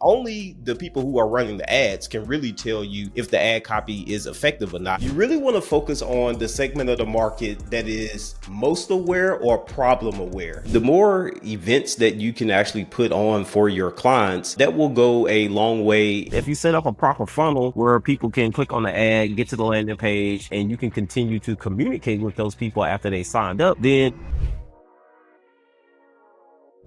only the people who are running the ads can really tell you if the ad copy is effective or not. You really want to focus on the segment of the market that is most aware or problem aware. The more events that you can actually put on for your clients, that will go a long way. If you set up a proper funnel where people can click on the ad, get to the landing page, and you can continue to communicate with those people after they signed up, then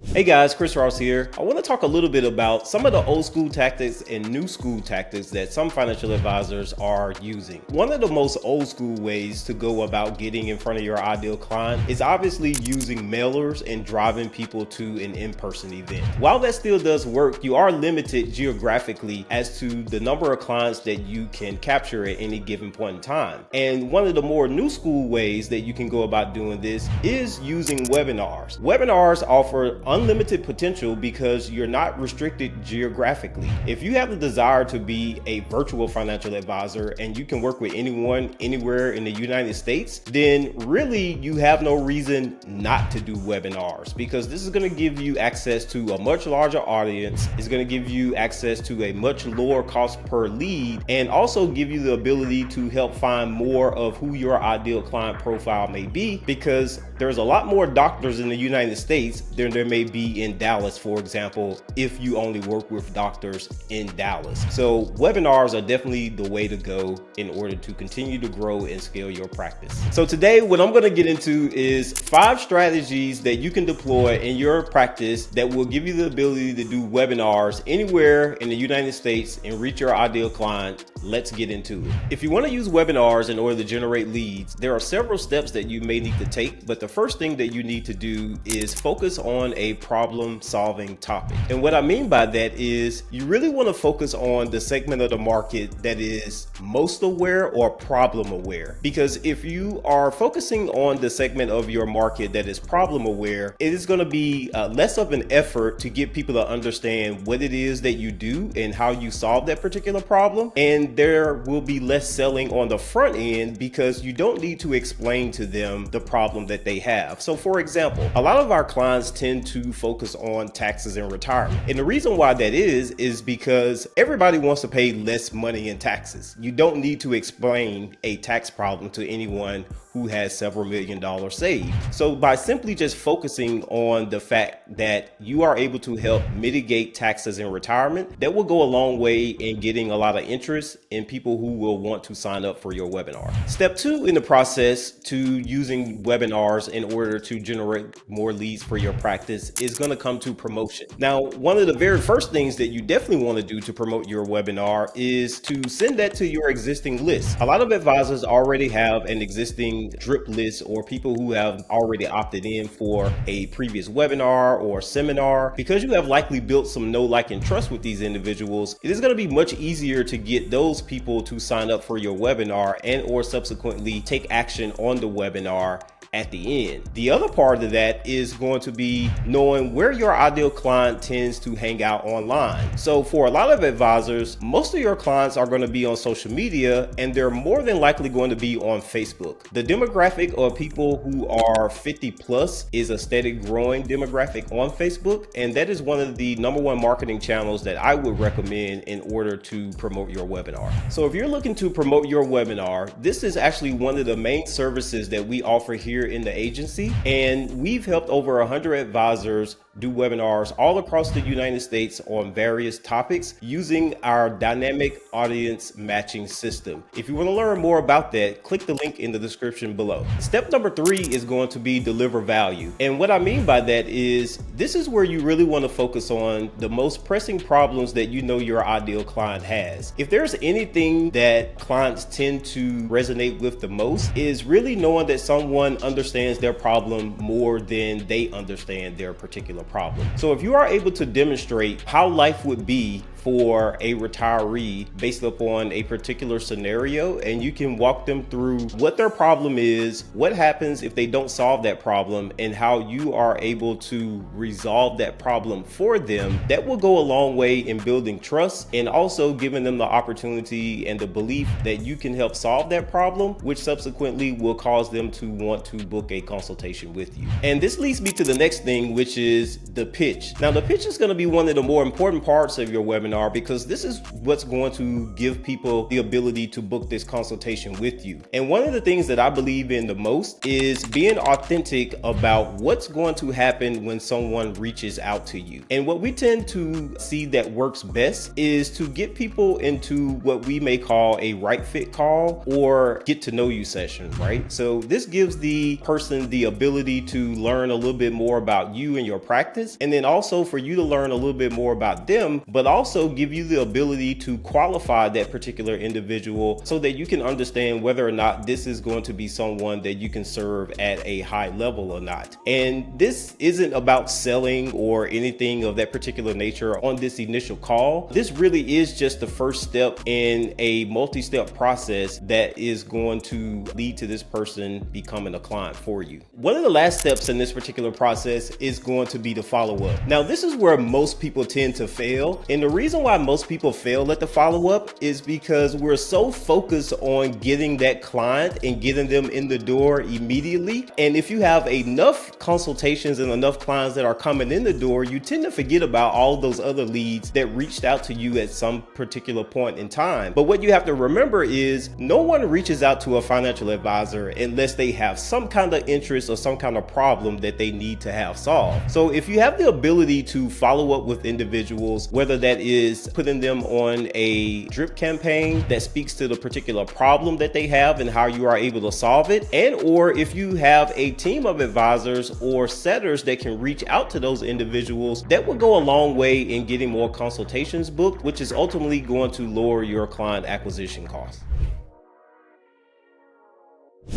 Hey guys, Chris Ross here. I want to talk a little bit about some of the old school tactics and new school tactics that some financial advisors are using. One of the most old school ways to go about getting in front of your ideal client is obviously using mailers and driving people to an in-person event. While that still does work, you are limited geographically as to the number of clients that you can capture at any given point in time. And one of the more new school ways that you can go about doing this is using webinars. Webinars offer unlimited potential because you're not restricted geographically. If you have the desire to be a virtual financial advisor and you can work with anyone anywhere in the United States, then really you have no reason not to do webinars, because this is going to give you access to a much larger audience. It's going to give you access to a much lower cost per lead, and also give you the ability to help find more of who your ideal client profile may be, because there's a lot more doctors in the United States than there may be in Dallas, for example, if you only work with doctors in Dallas. So webinars are definitely the way to go in order to continue to grow and scale your practice. So today, what I'm going to get into is 5 strategies that you can deploy in your practice that will give you the ability to do webinars anywhere in the United States and reach your ideal client. Let's get into it. If you want to use webinars in order to generate leads, there are several steps that you may need to take, but the first thing that you need to do is focus on a problem-solving topic. And what I mean by that is you really want to focus on the segment of the market that is most aware or problem aware. Because if you are focusing on the segment of your market that is problem aware, it is going to be less of an effort to get people to understand what it is that you do and how you solve that particular problem. And there will be less selling on the front end because you don't need to explain to them the problem that they have. So for example, a lot of our clients tend to focus on taxes and retirement. And the reason why that is because everybody wants to pay less money in taxes. You don't need to explain a tax problem to anyone who has several $million saved. So by simply just focusing on the fact that you are able to help mitigate taxes in retirement, that will go a long way in getting a lot of interest in people who will want to sign up for your webinar. Step 2 in the process to using webinars in order to generate more leads for your practice is going to come to promotion. Now, one of the very first things that you definitely want to do to promote your webinar is to send that to your existing list. A lot of advisors already have an existing drip list, or people who have already opted in for a previous webinar or seminar. Because you have likely built some know, like, and trust with these individuals, it is going to be much easier to get those people to sign up for your webinar and or subsequently take action on the webinar at the end. The other part of that is going to be knowing where your ideal client tends to hang out online. So for a lot of advisors, most of your clients are going to be on social media, and they're more than likely going to be on Facebook. The demographic of people who are 50 plus is a steady growing demographic on Facebook, and that is one of the #1 marketing channels that I would recommend in order to promote your webinar. So if you're looking to promote your webinar, this is actually one of the main services that we offer here in the agency, and we've helped over 100 advisors do webinars all across the United States on various topics using our dynamic audience matching system. If you want to learn more about that, click the link in the description below. Step number 3 is going to be deliver value. And what I mean by that is this is where you really want to focus on the most pressing problems that you know your ideal client has. If there's anything that clients tend to resonate with the most, is really knowing that someone understands their problem more than they understand their particular problem. So if you are able to demonstrate how life would be for a retiree based upon a particular scenario, and you can walk them through what their problem is, what happens if they don't solve that problem, and how you are able to resolve that problem for them, that will go a long way in building trust and also giving them the opportunity and the belief that you can help solve that problem, which subsequently will cause them to want to book a consultation with you. And this leads me to the next thing, which is the pitch. Now, the pitch is going to be one of the more important parts of your webinar, webinar because this is what's going to give people the ability to book this consultation with you. And one of the things that I believe in the most is being authentic about what's going to happen when someone reaches out to you. And what we tend to see that works best is to get people into what we may call a right fit call or get to know you session, right? So this gives the person the ability to learn a little bit more about you and your practice, and then also for you to learn a little bit more about them, but also give you the ability to qualify that particular individual so that you can understand whether or not this is going to be someone that you can serve at a high level or not. And this isn't about selling or anything of that particular nature on this initial call. This really is just the first step in a multi-step process that is going to lead to this person becoming a client for you. One of the last steps in this particular process is going to be the follow-up. Now, this is where most people tend to fail. And the reason why most people fail at the follow-up is because we're so focused on getting that client and getting them in the door immediately. And if you have enough consultations and enough clients that are coming in the door, you tend to forget about all those other leads that reached out to you at some particular point in time. But what you have to remember is no one reaches out to a financial advisor unless they have some kind of interest or some kind of problem that they need to have solved. So if you have the ability to follow up with individuals, whether that is putting them on a drip campaign that speaks to the particular problem that they have and how you are able to solve it, and or if you have a team of advisors or setters that can reach out to those individuals, that will go a long way in getting more consultations booked, which is ultimately going to lower your client acquisition costs.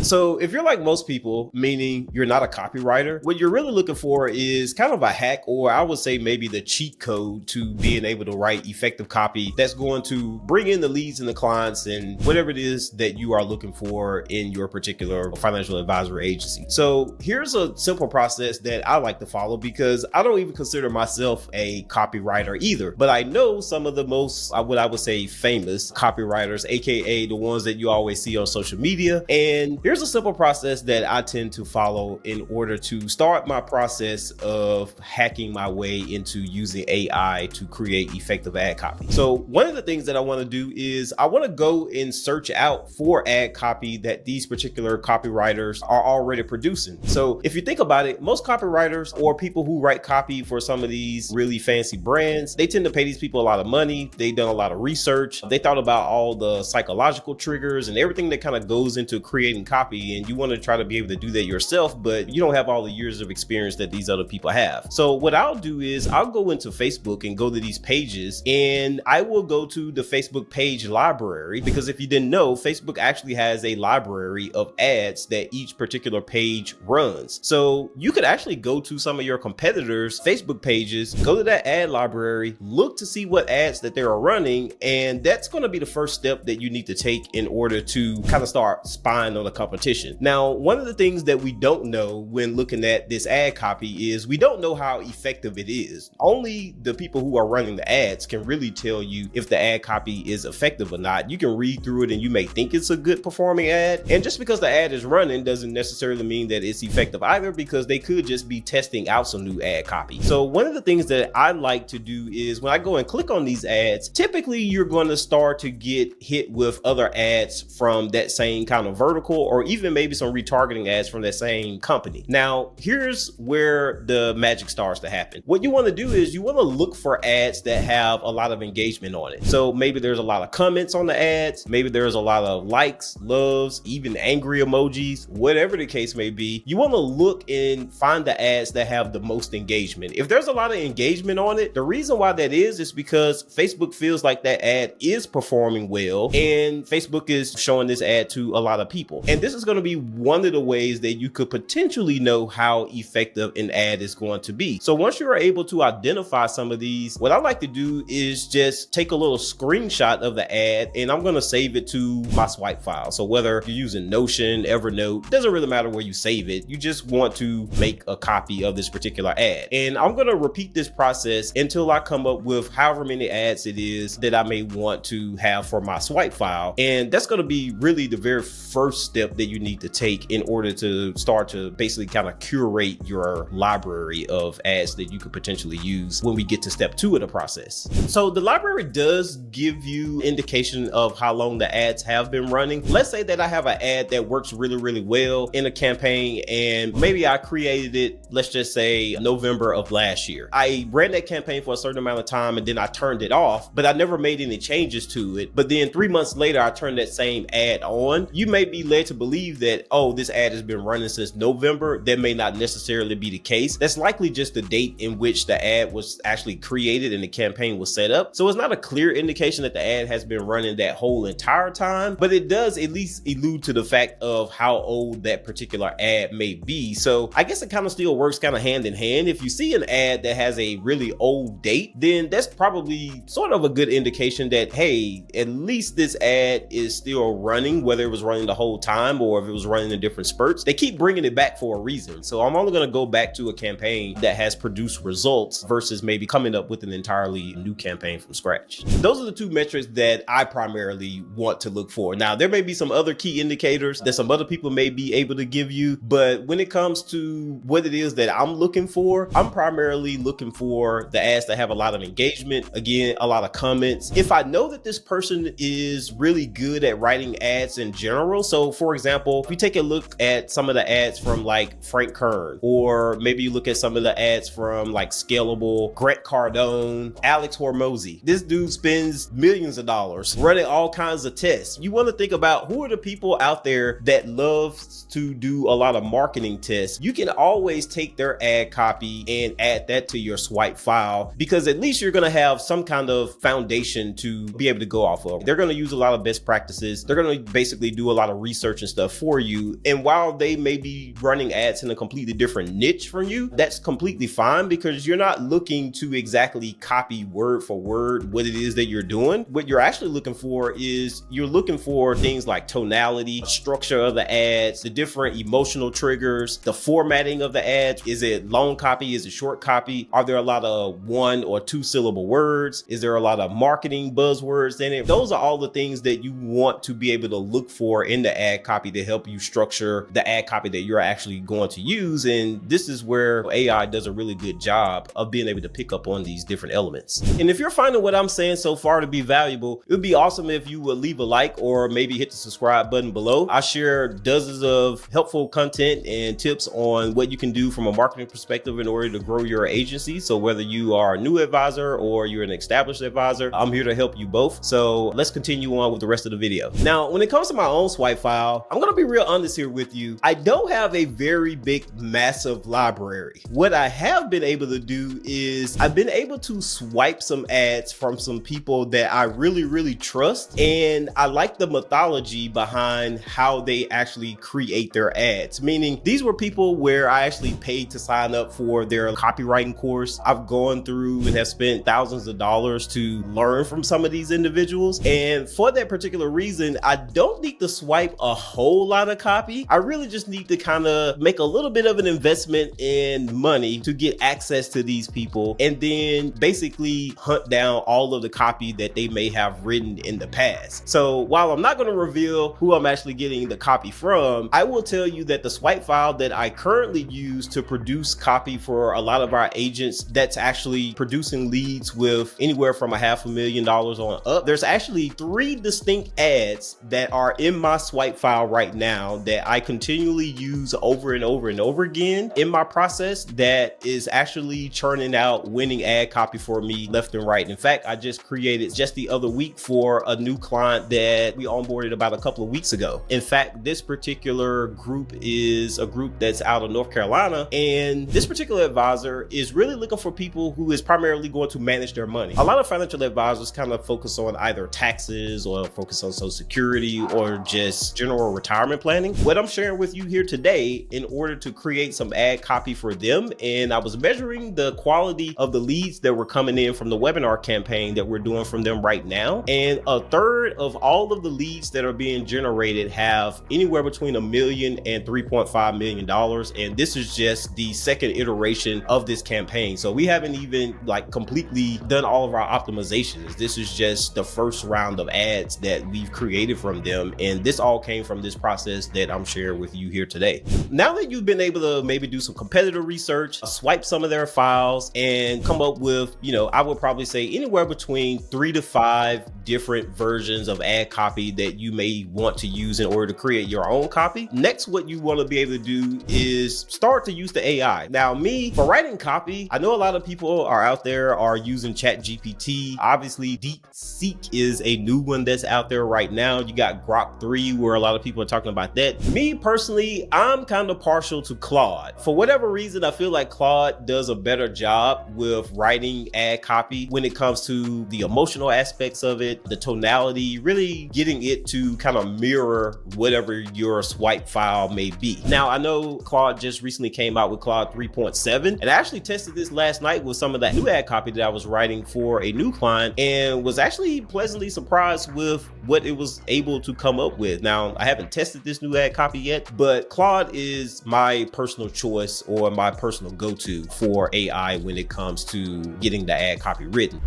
So if you're like most people, meaning you're not a copywriter, what you're really looking for is kind of a hack, or I would say maybe the cheat code to being able to write effective copy that's going to bring in the leads and the clients and whatever it is that you are looking for in your particular financial advisor agency. So here's a simple process that I like to follow because I don't even consider myself a copywriter either, but I know some of the most, what I would say, famous copywriters, AKA the ones that you always see on social media. And here's a simple process that I tend to follow in order to start my process of hacking my way into using AI to create effective ad copy. So one of the things that I want to do is I want to go and search out for ad copy that these particular copywriters are already producing. So if you think about it, most copywriters or people who write copy for some of these really fancy brands, they tend to pay these people a lot of money. They've done a lot of research. They thought about all the psychological triggers and everything that kind of goes into creating copy, and you want to try to be able to do that yourself, but you don't have all the years of experience that these other people have. So what I'll do is I'll go into Facebook and go to these pages, and I will go to the Facebook page library, because if you didn't know, Facebook actually has a library of ads that each particular page runs. So you could actually go to some of your competitors' Facebook pages, go to that ad library, look to see what ads that they are running, and that's going to be the first step that you need to take in order to kind of start spying on the competition. Now, one of the things that we don't know when looking at this ad copy is we don't know how effective it is. Only the people who are running the ads can really tell you if the ad copy is effective or not. You can read through it and you may think it's a good performing ad. And just because the ad is running doesn't necessarily mean that it's effective either, because they could just be testing out some new ad copy. So one of the things that I like to do is when I go and click on these ads, typically you're going to start to get hit with other ads from that same kind of vertical, or even maybe some retargeting ads from that same company. Now, here's where the magic starts to happen. What you want to do is you want to look for ads that have a lot of engagement on it. So maybe there's a lot of comments on the ads, maybe there's a lot of likes, loves, even angry emojis, whatever the case may be. You want to look and find the ads that have the most engagement. If there's a lot of engagement on it, the reason why that is because Facebook feels like that ad is performing well, and Facebook is showing this ad to a lot of people. And this is going to be one of the ways that you could potentially know how effective an ad is going to be. So once you are able to identify some of these, what I like to do is just take a little screenshot of the ad, and I'm going to save it to my swipe file. So whether you're using Notion, Evernote, doesn't really matter where you save it. You just want to make a copy of this particular ad. And I'm going to repeat this process until I come up with however many ads it is that I may want to have for my swipe file. And that's going to be really the very first step step that you need to take in order to start to basically kind of curate your library of ads that you could potentially use when we get to step 2 of the process. So the library does give you indication of how long the ads have been running. Let's say that I have an ad that works really, really well in a campaign, and maybe I created it, let's just say November of last year. I ran that campaign for a certain amount of time and then I turned it off, but I never made any changes to it. But then 3 months later, I turned that same ad on. You may be led to believe that, oh, this ad has been running since November. That may not necessarily be the case. That's likely just the date in which the ad was actually created and the campaign was set up. So it's not a clear indication that the ad has been running that whole entire time, but it does at least allude to the fact of how old that particular ad may be. So I guess it kind of still works kind of hand in hand. If you see an ad that has a really old date, then that's probably sort of a good indication that, hey, at least this ad is still running, whether it was running the whole time or if it was running in different spurts. They keep bringing it back for a reason. So I'm only going to go back to a campaign that has produced results versus maybe coming up with an entirely new campaign from scratch. Those are the two metrics that I primarily want to look for. Now, there may be some other key indicators that some other people may be able to give you, but when it comes to what it is that I'm looking for, I'm primarily looking for the ads that have a lot of engagement, again, a lot of comments. If I know that this person is really good at writing ads in general, so for example, if we take a look at some of the ads from like Frank Kern, or maybe you look at some of the ads from like Scalable, Grant Cardone, Alex Hormozy. This dude spends millions of dollars running all kinds of tests. You want to think about who are the people out there that love to do a lot of marketing tests. You can always take their ad copy and add that to your swipe file, because at least you're going to have some kind of foundation to be able to go off of. They're going to use a lot of best practices. They're going to basically do a lot of research and stuff for you. And while they may be running ads in a completely different niche from you, that's completely fine, because you're not looking to exactly copy word for word what it is that you're doing. What you're actually looking for is you're looking for things like tonality, structure of the ads, the different emotional triggers, the formatting of the ads. Is it long copy? Is it short copy? Are there a lot of 1 or 2 syllable words? Is there a lot of marketing buzzwords in it? Those are all the things that you want to be able to look for in the ad copy to help you structure the ad copy that you're actually going to use. And this is where AI does a really good job of being able to pick up on these different elements. And if you're finding what I'm saying so far to be valuable, it would be awesome if you would leave a like or maybe hit the subscribe button below. I share dozens of helpful content and tips on what you can do from a marketing perspective in order to grow your agency. So whether you are a new advisor or you're an established advisor, I'm here to help you both. So let's continue on with the rest of the video. Now, when it comes to my own swipe file, I'm going to be real honest here with you. I don't have a very big, massive library. What I have been able to do is I've been able to swipe some ads from some people that I really, really trust. And I like the methodology behind how they actually create their ads. Meaning these were people where I actually paid to sign up for their copywriting course. I've gone through and have spent thousands of dollars to learn from some of these individuals. And for that particular reason, I don't need to swipe a whole lot of copy. I really just need to kind of make a little bit of an investment in money to get access to these people, and then basically hunt down all of the copy that they may have written in the past. So while I'm not going to reveal who I'm actually getting the copy from, I will tell you that the swipe file that I currently use to produce copy for a lot of our agents that's actually producing leads with anywhere from $500,000 on up, there's actually 3 distinct ads that are in my swipe file right now that I continually use over and over and over again in my process that is actually churning out winning ad copy for me left and right. In fact, I just created just the other week for a new client that we onboarded about a couple of weeks ago. In fact, this particular group is a group that's out of North Carolina, and this particular advisor is really looking for people who is primarily going to manage their money. A lot of financial advisors kind of focus on either taxes or focus on Social Security or just general retirement planning. What I'm sharing with you here today in order to create some ad copy for them, and I was measuring the quality of the leads that were coming in from the webinar campaign that we're doing from them right now, and a third of all of the leads that are being generated have anywhere between $1 million and $3.5 million, and this is just the second iteration of this campaign. So we haven't even like completely done all of our optimizations. This is just the first round of ads that we've created from them, and this all came from from this process that I'm sharing with you here today. Now that you've been able to maybe do some competitor research, swipe some of their files and come up with, I would probably say anywhere between 3 to 5 different versions of ad copy that you may want to use in order to create your own copy. Next, what you want to be able to do is start to use the AI. Now, me, for writing copy, I know a lot of people are out there are using ChatGPT. Obviously, DeepSeek is a new one that's out there right now. You got Grok 3, where a lot of people are talking about that. Me personally, I'm kind of partial to Claude. For whatever reason, I feel like Claude does a better job with writing ad copy when it comes to the emotional aspects of it, the tonality, really getting it to kind of mirror whatever your swipe file may be. Now, I know Claude just recently came out with Claude 3.7, and I actually tested this last night with some of that new ad copy that I was writing for a new client, and was actually pleasantly surprised with what it was able to come up with. Now, I haven't tested this new ad copy yet, but Claude is my personal choice or my personal go-to for AI when it comes to getting the ad copy written.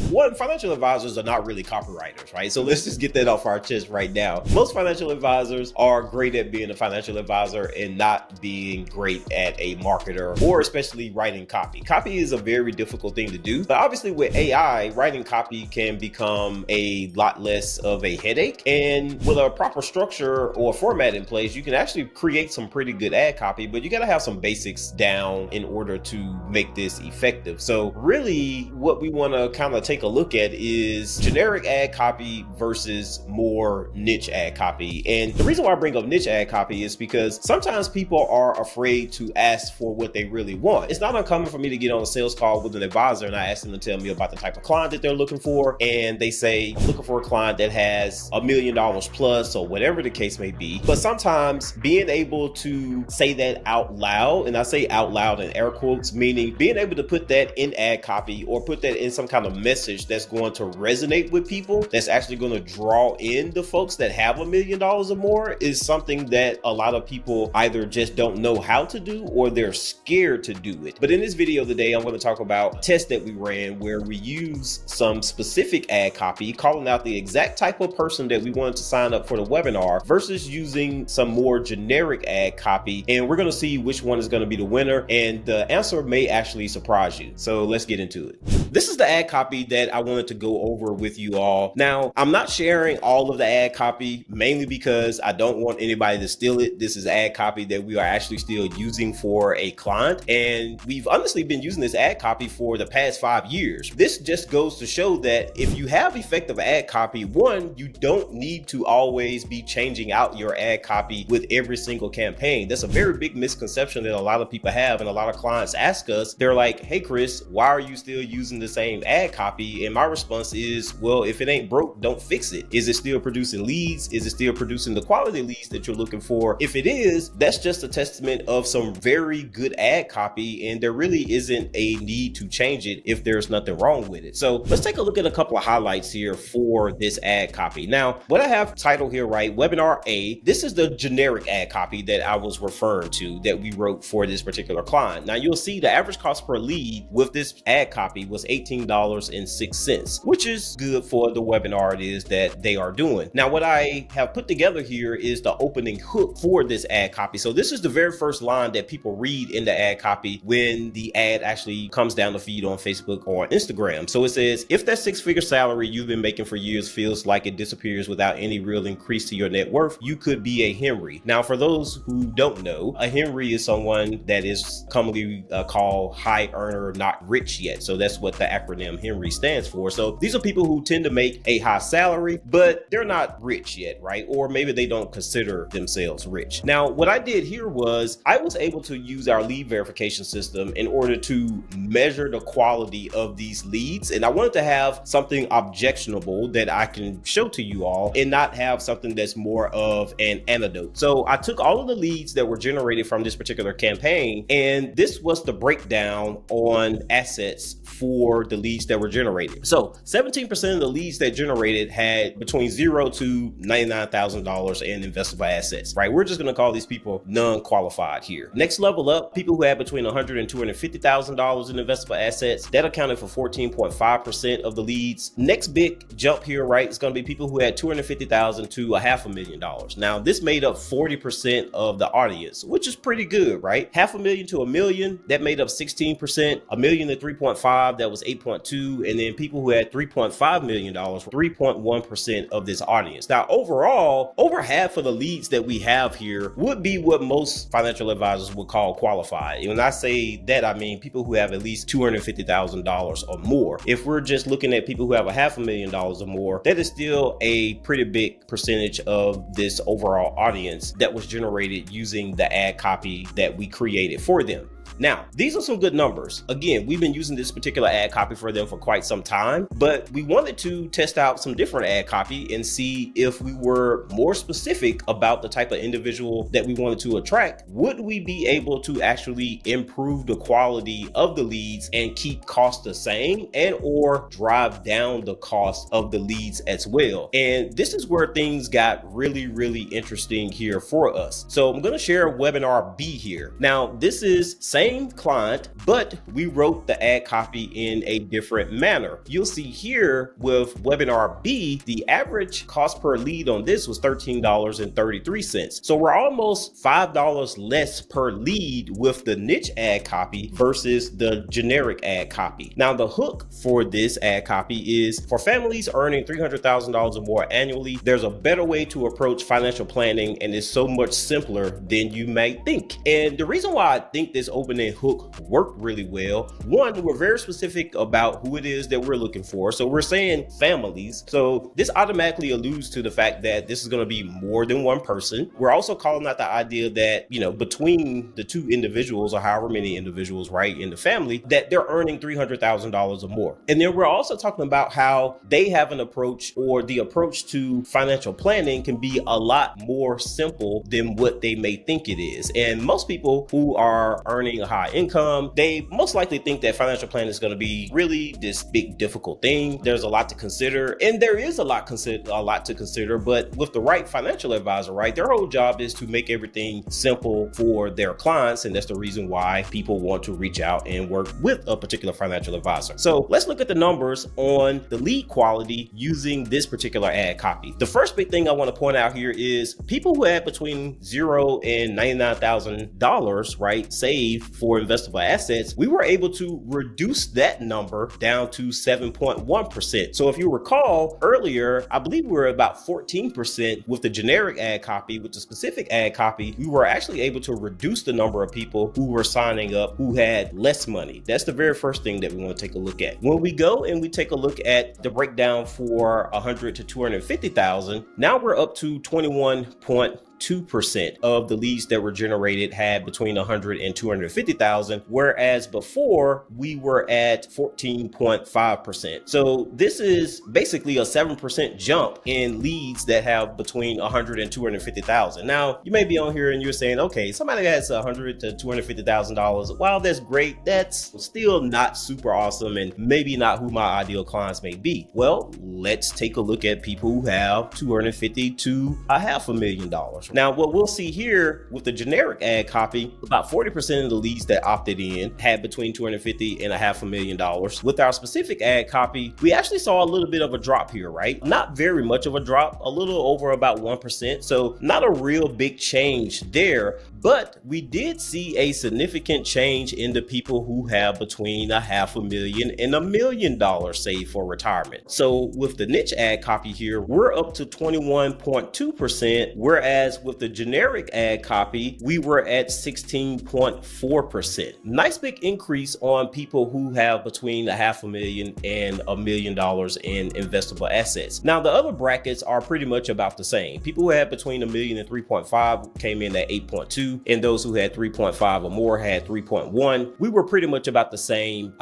One, financial advisors are not really copywriters, right? So let's just get that off our chest right now. Most financial advisors are great at being a financial advisor and not being great at a marketer, or especially writing copy. Copy is a very difficult thing to do, but obviously with AI, writing copy can become a lot less of a headache. And with a proper structure or format in place, you can actually create some pretty good ad copy, but you gotta have some basics down in order to make this effective. So really what we wanna kind of take a look at is generic ad copy versus more niche ad copy. And the reason why I bring up niche ad copy is because sometimes people are afraid to ask for what they really want. It's not uncommon for me to get on a sales call with an advisor and I ask them to tell me about the type of client that they're looking for, and they say, I'm looking for a client that has $1 million plus or whatever the case may be. But sometimes being able to say that out loud, and I say out loud in air quotes, meaning being able to put that in ad copy or put that in some kind of message that's going to resonate with people, that's actually going to draw in the folks that have $1 million or more, is something that a lot of people either just don't know how to do or they're scared to do it. But in this video today, I'm going to talk about a test that we ran where we use some specific ad copy, calling out the exact type of person that we wanted to sign up for the webinar versus using some more generic ad copy. And we're going to see which one is going to be the winner, and the answer may actually surprise you. So let's get into it. This is the ad copy that I wanted to go over with you all. Now, I'm not sharing all of the ad copy, mainly because I don't want anybody to steal it. This is ad copy that we are actually still using for a client, and we've honestly been using this ad copy for the past 5 years. This just goes to show that if you have effective ad copy, one, you don't need to always be changing out your ad copy with every single campaign. That's a very big misconception that a lot of people have, and a lot of clients ask us, they're like, hey Chris, why are you still using the same ad copy? And my response is, well, if it ain't broke, don't fix it. Is it still producing leads? Is it still producing the quality leads that you're looking for? If it is, that's just a testament of some very good ad copy, and there really isn't a need to change it if there's nothing wrong with it. So let's take a look at a couple of highlights here for this ad copy. Now, what I have titled here, right, Webinar A, this is the generic ad copy that I was referring to that we wrote for this particular client. Now, you'll see the average cost per lead with this ad copy was $18.06, which is good for the webinar it is that they are doing. Now, what I have put together here is the opening hook for this ad copy. So this is the very first line that people read in the ad copy when the ad actually comes down the feed on Facebook or Instagram. So it says, if that six-figure salary you've been making for years feels like it disappears without any real increase to your net worth, you could be a Henry. Now, for those who don't know, a Henry is someone that is commonly called high earner, not rich yet. So that's what the acronym Henry stands for. So these are people who tend to make a high salary, but they're not rich yet, right? Or maybe they don't consider themselves rich. Now, what I did here was I was able to use our lead verification system in order to measure the quality of these leads. And I wanted to have something objectionable that I can show to you all and not have something that's more of an anecdote. So I took all of the leads that were generated from this particular campaign, and this was the breakdown on assets for for the leads that were generated. So 17% of the leads that generated had between $0 to $99,000 in investable assets, right? We're just going to call these people non-qualified here. Next level up, people who had between $100,000 and $250,000 in investable assets, that accounted for 14.5% of the leads. Next big jump here, right, is going to be people who had $250,000 to $500,000. Now, this made up 40% of the audience, which is pretty good, right? $500,000 to $1 million, that made up 16%. $1 million to 3.5, that was 8.2, and then people who had $3.5 million, 3.1% of this audience. Now, overall, over half of the leads that we have here would be what most financial advisors would call qualified. And when I say that, I mean people who have at least $250,000 or more. If we're just looking at people who have $500,000 or more, that is still a pretty big percentage of this overall audience that was generated using the ad copy that we created for them. Now, these are some good numbers. Again, we've been using this particular ad copy for them for quite some time, but we wanted to test out some different ad copy and see if we were more specific about the type of individual that we wanted to attract. Would we be able to actually improve the quality of the leads and keep costs the same and or drive down the cost of the leads as well? And this is where things got really, really interesting here for us. So I'm going to share webinar B here. Now, this is same client, but we wrote the ad copy in a different manner. You'll see here with webinar B, the average cost per lead on this was $13.33. So we're almost $5 less per lead with the niche ad copy versus the generic ad copy. Now, the hook for this ad copy is for families earning $300,000 or more annually. There's a better way to approach financial planning, and it's so much simpler than you might think. And the reason why I think this opening hook worked really well, one, we're very specific about who it is that we're looking for. So we're saying families. So this automatically alludes to the fact that this is going to be more than one person. We're also calling out the idea that, between the two individuals or however many individuals, right, in the family, that they're earning $300,000 or more. And then we're also talking about how they have an approach, or the approach to financial planning can be a lot more simple than what they may think it is. And most people who are earning a high income, they most likely think that financial planning is going to be really this big difficult thing. There's a lot to consider, and there is a lot to consider, but with the right financial advisor, right, their whole job is to make everything simple for their clients, and that's the reason why people want to reach out and work with a particular financial advisor. So let's look at the numbers on the lead quality using this particular ad copy. The first big thing I want to point out here is people who had between $0 and $99,000, right, saved for investable assets, we were able to reduce that number down to 7.1%. So if you recall earlier, I believe we were about 14% with the generic ad copy. With the specific ad copy, we were actually able to reduce the number of people who were signing up who had less money. That's the very first thing that we want to take a look at. When we go and we take a look at the breakdown for 100 to 250,000, now we're up to 21.2% of the leads that were generated had between 100 and 250,000, whereas before we were at 14.5%. So this is basically a 7% jump in leads that have between 100 and 250,000. Now, you may be on here and you're saying, okay, somebody has 100 to 250,000. While that's great, that's still not super awesome and maybe not who my ideal clients may be. Well, let's take a look at people who have 250 to $500,000. Now, what we'll see here with the generic ad copy, about 40% of the leads that opted in had between $250,000 and $500,000. With our specific ad copy, we actually saw a little bit of a drop here, right? Not very much of a drop, a little over about 1%. So not a real big change there, but we did see a significant change in the people who have between $500,000 and $1 million saved for retirement. So with the niche ad copy here, we're up to 21.2%, whereas with the generic ad copy, we were at 16.4%. Nice big increase on people who have between $500,000 and $1 million in investable assets. Now, the other brackets are pretty much about the same. People who had between $1 million and 3.5 came in at 8.2. 3.2, and those who had 3.5 or more had 3.1. We were pretty much about the same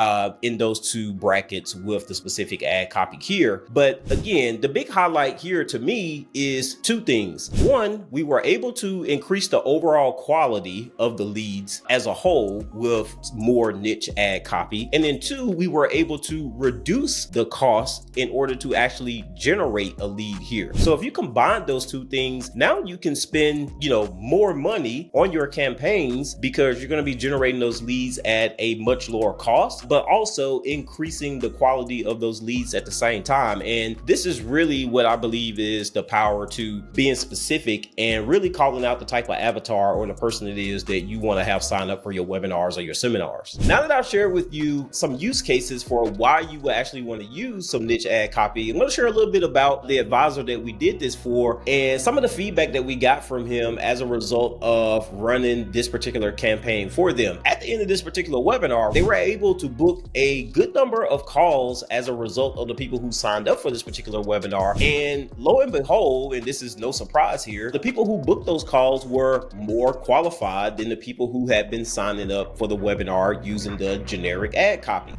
in those two brackets with the specific ad copy here. But again, the big highlight here to me is two things. One, we were able to increase the overall quality of the leads as a whole with more niche ad copy. And then two, we were able to reduce the cost in order to actually generate a lead here. So if you combine those two things, now you can spend, more money on your campaigns because you're going to be generating those leads at a much lower cost, but also increasing the quality of those leads at the same time. And this is really what I believe is the power to being specific and really calling out the type of avatar or the person it is that you want to have sign up for your webinars or your seminars. Now that I've shared with you some use cases for why you would actually want to use some niche ad copy, I'm going to share a little bit about the advisor that we did this for and some of the feedback that we got from him as a result of running this particular campaign for them. At the end of this particular webinar, they were able to book a good number of calls as a result of the people who signed up for this particular webinar. And lo and behold, and this is no surprise here, the people who booked those calls were more qualified than the people who had been signing up for the webinar using the generic ad copy.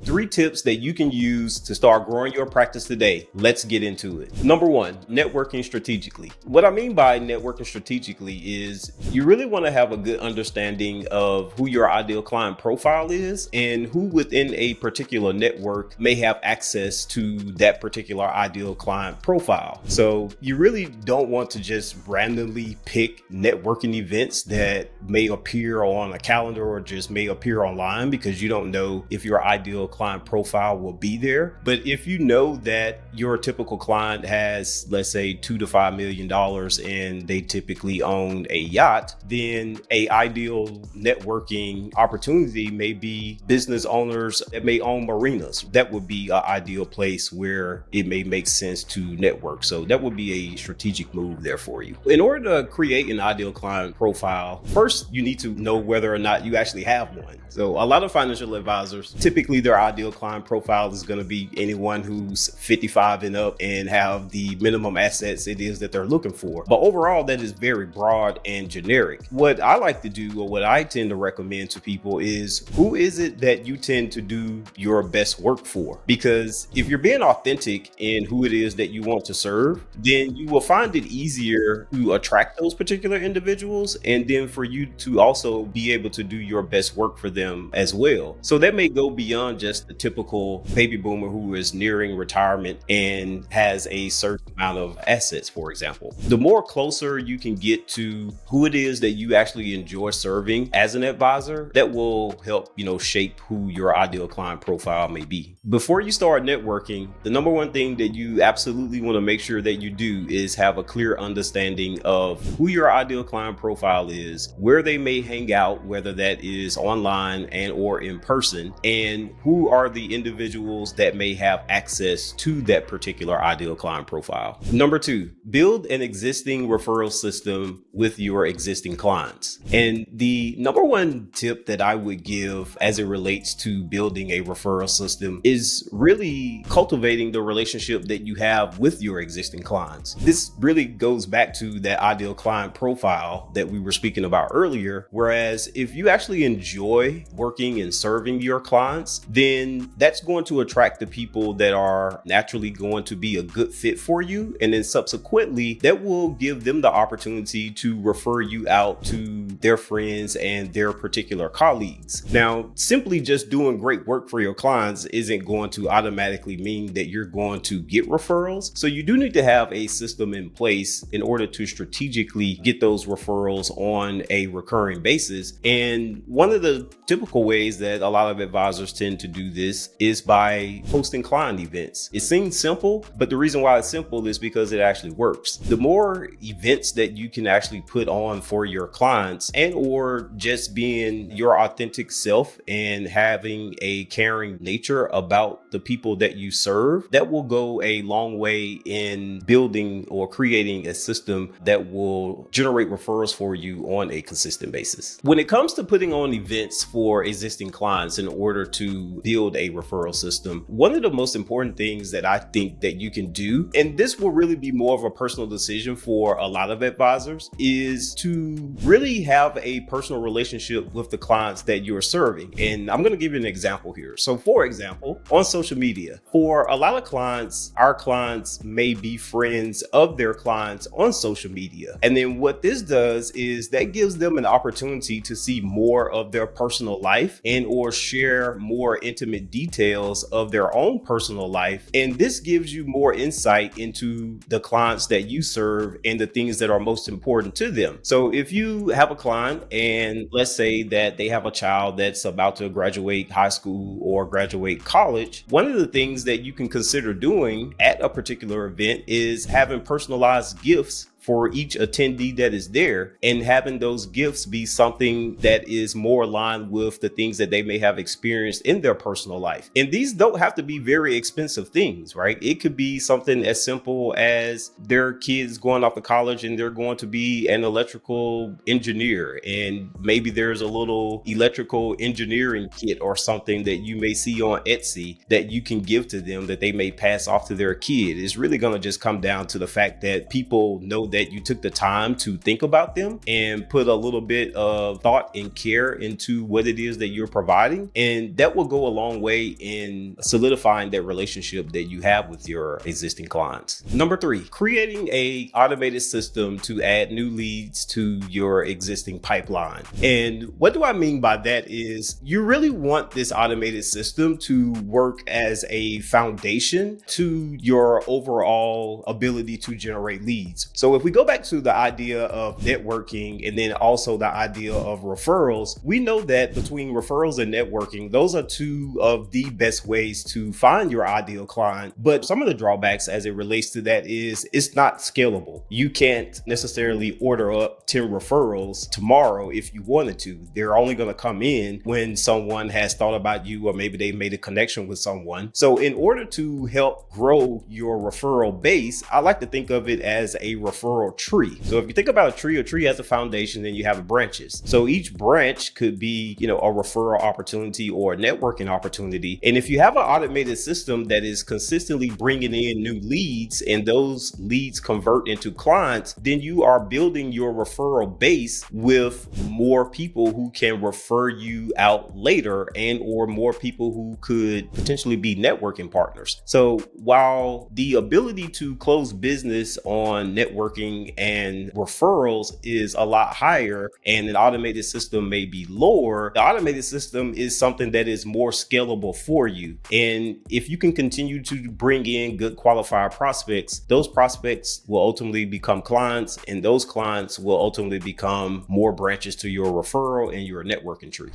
3 tips that you can use to start growing your practice today. Let's get into it. Number 1, networking strategically. What I mean by networking strategically is you really want to have a good understanding of who your ideal client profile is and who within a particular network may have access to that particular ideal client profile. So you really don't want to just randomly pick networking events that may appear on a calendar or just may appear online because you don't know if your ideal client profile will be there. But if you know that your typical client has, let's say, $2 to $5 million and they typically own a yacht, then a ideal networking opportunity may be business owners that may own marinas. That would be an ideal place where it may make sense to network. So that would be a strategic move there for you. In order to create an ideal client profile, first you need to know whether or not you actually have one. So a lot of financial advisors, typically their ideal client profile is going to be anyone who's 55 and up and have the minimum assets it is that they're looking for. But overall, that is very broad and generic. What I like to do, or what I tend to recommend to people, is who is it that you tend to do your best work for? Because if you're being authentic in who it is that you want to serve, then you will find it easier to attract those particular individuals, and then for you to also be able to do your best work for them as well. So that may go beyond just the typical baby boomer who is nearing retirement and has a certain amount of assets, for example. The more closer you can get to who it is that you actually enjoy serving as an advisor, that will help, shape who your ideal client profile may be. Before you start networking, the number one thing that you absolutely want to make sure that you do is have a clear understanding of who your ideal client profile is, where they may hang out, whether that is online and or in person, and who are the individuals that may have access to that particular ideal client profile. Number 2, build an existing referral system with your existing clients. And the number one tip that I would give as it relates to building a referral system is really cultivating the relationship that you have with your existing clients. This really goes back to that ideal client profile that we were speaking about earlier. Whereas if you actually enjoy working and serving your clients, then that's going to attract the people that are naturally going to be a good fit for you. And then subsequently, that will give them the opportunity to refer you out to their friends and their particular colleagues. Now, simply just doing great work for your clients isn't going to automatically mean that you're going to get referrals. So you do need to have a system in place in order to strategically get those referrals on a recurring basis. And one of the typical ways that a lot of advisors tend to do this is by hosting client events. It seems simple, but the reason why it's simple is because it actually works. The more events that you can actually put on for your clients, and or just being your authentic self and having a caring nature about the people that you serve, that will go a long way in building or creating a system that will generate referrals for you on a consistent basis. When it comes to putting on events for existing clients in order to build a referral system. One of the most important things that I think that you can do, and this will really be more of a personal decision for a lot of advisors, is to really have a personal relationship with the clients that you're serving. And I'm going to give you an example here. So for example, on social media, for a lot of clients, our clients may be friends of their clients on social media. And then what this does is that gives them an opportunity to see more of their personal life and or share more intimate details of their own personal life. And this gives you more insight into the clients that you serve and the things that are most important to them. So if you have a client and let's say that they have a child that's about to graduate high school or graduate college, one of the things that you can consider doing at a particular event is having personalized gifts for each attendee that is there, and having those gifts be something that is more aligned with the things that they may have experienced in their personal life. And these don't have to be very expensive things, right? It could be something as simple as their kids going off to college and they're going to be an electrical engineer, and maybe there's a little electrical engineering kit or something that you may see on Etsy that you can give to them that they may pass off to their kid. It's really going to just come down to the fact that people know that you took the time to think about them and put a little bit of thought and care into what it is that you're providing. And that will go a long way in solidifying that relationship that you have with your existing clients. Number 3, creating a automated system to add new leads to your existing pipeline. And what do I mean by that is you really want this automated system to work as a foundation to your overall ability to generate leads. So if we go back to the idea of networking and then also the idea of referrals, we know that between referrals and networking, those are two of the best ways to find your ideal client. But some of the drawbacks as it relates to that is it's not scalable. You can't necessarily order up 10 referrals tomorrow if you wanted to. They're only going to come in when someone has thought about you or maybe they made a connection with someone. So in order to help grow your referral base, I like to think of it as a referral tree. So if you think about a tree has a foundation, then you have branches. So each branch could be, a referral opportunity or a networking opportunity. And if you have an automated system that is consistently bringing in new leads and those leads convert into clients, then you are building your referral base with more people who can refer you out later and or more people who could potentially be networking partners. So while the ability to close business on networking and referrals is a lot higher and an automated system may be lower, the automated system is something that is more scalable for you. And if you can continue to bring in good qualified prospects, those prospects will ultimately become clients, and those clients will ultimately become more branches to your referral and your networking tree.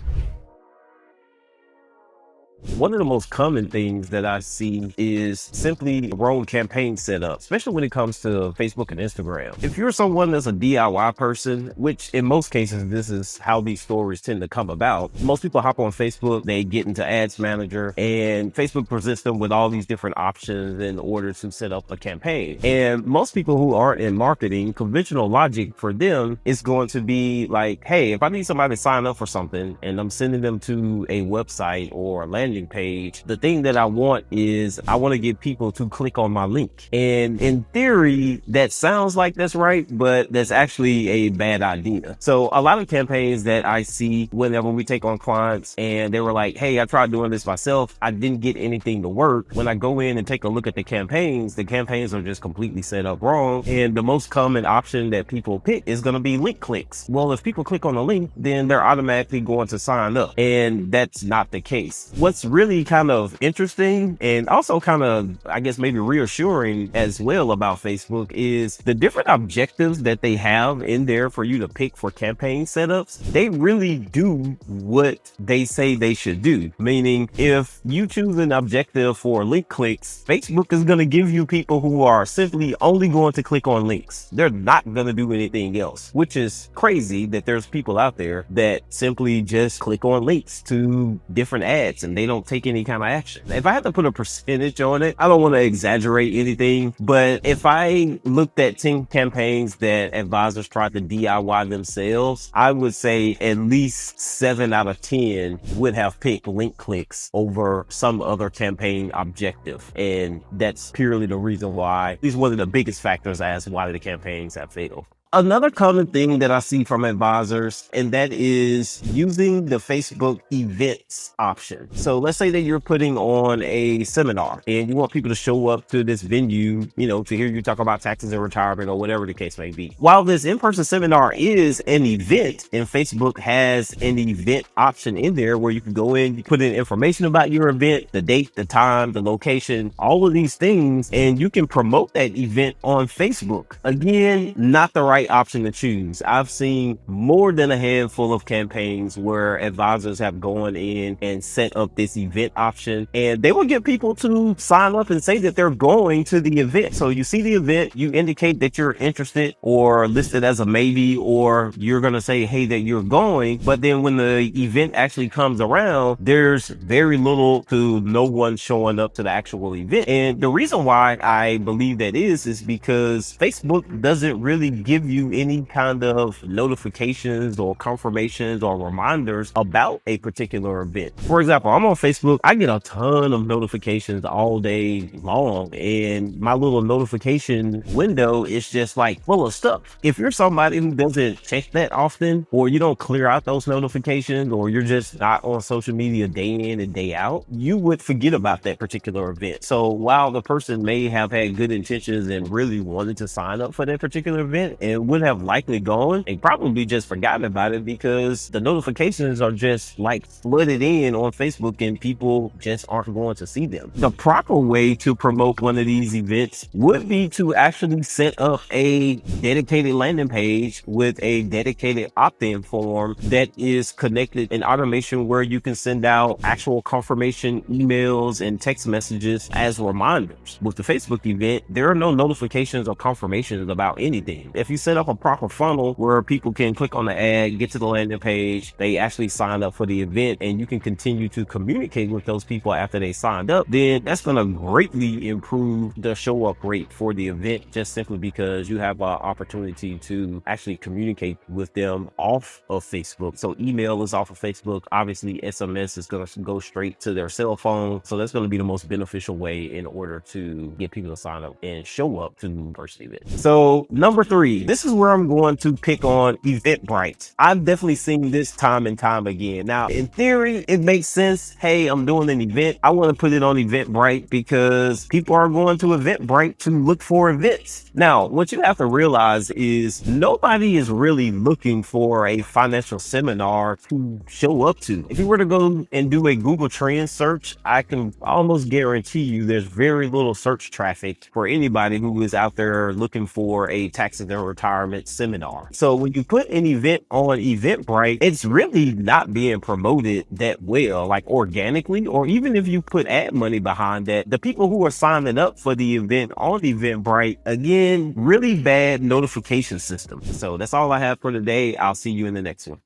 One of the most common things that I see is simply wrong campaign setup, especially when it comes to Facebook and Instagram. If you're someone that's a DIY person, which in most cases, this is how these stories tend to come about. Most people hop on Facebook, they get into Ads Manager, and Facebook presents them with all these different options in order to set up a campaign. And most people who aren't in marketing, conventional logic for them is going to be like, hey, if I need somebody to sign up for something and I'm sending them to a website or a landing page, the thing that I want is I want to get people to click on my link. And in theory, that sounds like that's right, but that's actually a bad idea. So a lot of campaigns that I see whenever we take on clients and they were like, hey, I tried doing this myself, I didn't get anything to work. When I go in and take a look at the campaigns are just completely set up wrong. And the most common option that people pick is going to be link clicks. Well, if people click on a link, then they're automatically going to sign up. And that's not the case. What's really kind of interesting and also kind of, I guess, maybe reassuring as well about Facebook is the different objectives that they have in there for you to pick for campaign setups. They really do what they say they should do. Meaning, if you choose an objective for link clicks, Facebook is going to give you people who are simply only going to click on links. They're not going to do anything else, which is crazy that there's people out there that simply just click on links to different ads and they don't take any kind of action. If I had to put a percentage on it, I don't want to exaggerate anything, but if I looked at 10 campaigns that advisors tried to DIY themselves, I would say at least 7 out of 10 would have picked link clicks over some other campaign objective. And that's purely the reason why, at least one of the biggest factors as why the campaigns have failed. Another common thing that I see from advisors, and that is using the Facebook events option. So let's say that you're putting on a seminar and you want people to show up to this venue, to hear you talk about taxes and retirement or whatever the case may be. While this in-person seminar is an event, and Facebook has an event option in there where you can go in, you put in information about your event, the date, the time, the location, all of these things, and you can promote that event on Facebook. Again, not the right option to choose. I've seen more than a handful of campaigns where advisors have gone in and set up this event option, and they will get people to sign up and say that they're going to the event. So you see the event, you indicate that you're interested or listed as a maybe, or you're going to say, hey, that you're going. But then when the event actually comes around, there's very little to no one showing up to the actual event. And the reason why I believe that is because Facebook doesn't really give you any kind of notifications or confirmations or reminders about a particular event. For example, I'm on Facebook. I get a ton of notifications all day long, and my little notification window is just like full of stuff. If you're somebody who doesn't check that often, or you don't clear out those notifications, or you're just not on social media day in and day out, you would forget about that particular event. So while the person may have had good intentions and really wanted to sign up for that particular event and would have likely gone, and probably just forgotten about it because the notifications are just like flooded in on Facebook and people just aren't going to see them. The proper way to promote one of these events would be to actually set up a dedicated landing page with a dedicated opt-in form that is connected in automation, where you can send out actual confirmation emails and text messages as reminders. With the Facebook event, there are no notifications or confirmations about anything. If you set up a proper funnel where people can click on the ad, get to the landing page, they actually sign up for the event, and you can continue to communicate with those people after they signed up, then that's going to greatly improve the show up rate for the event, just simply because you have an opportunity to actually communicate with them off of Facebook. So email is off of Facebook. Obviously, SMS is going to go straight to their cell phone. So that's going to be the most beneficial way in order to get people to sign up and show up to the in-person event. So number 3, this is where I'm going to pick on Eventbrite. I've definitely seen this time and time again. Now, in theory, it makes sense. Hey, I'm doing an event. I want to put it on Eventbrite because people are going to Eventbrite to look for events. Now, what you have to realize is nobody is really looking for a financial seminar to show up to. If you were to go and do a Google Trends search, I can almost guarantee you there's very little search traffic for anybody who is out there looking for a taxes and retirement seminar. So when you put an event on Eventbrite, it's really not being promoted that well, like organically, or even if you put ad money behind that, the people who are signing up for the event on Eventbrite, again, really bad notification system. So that's all I have for today. I'll see you in the next one.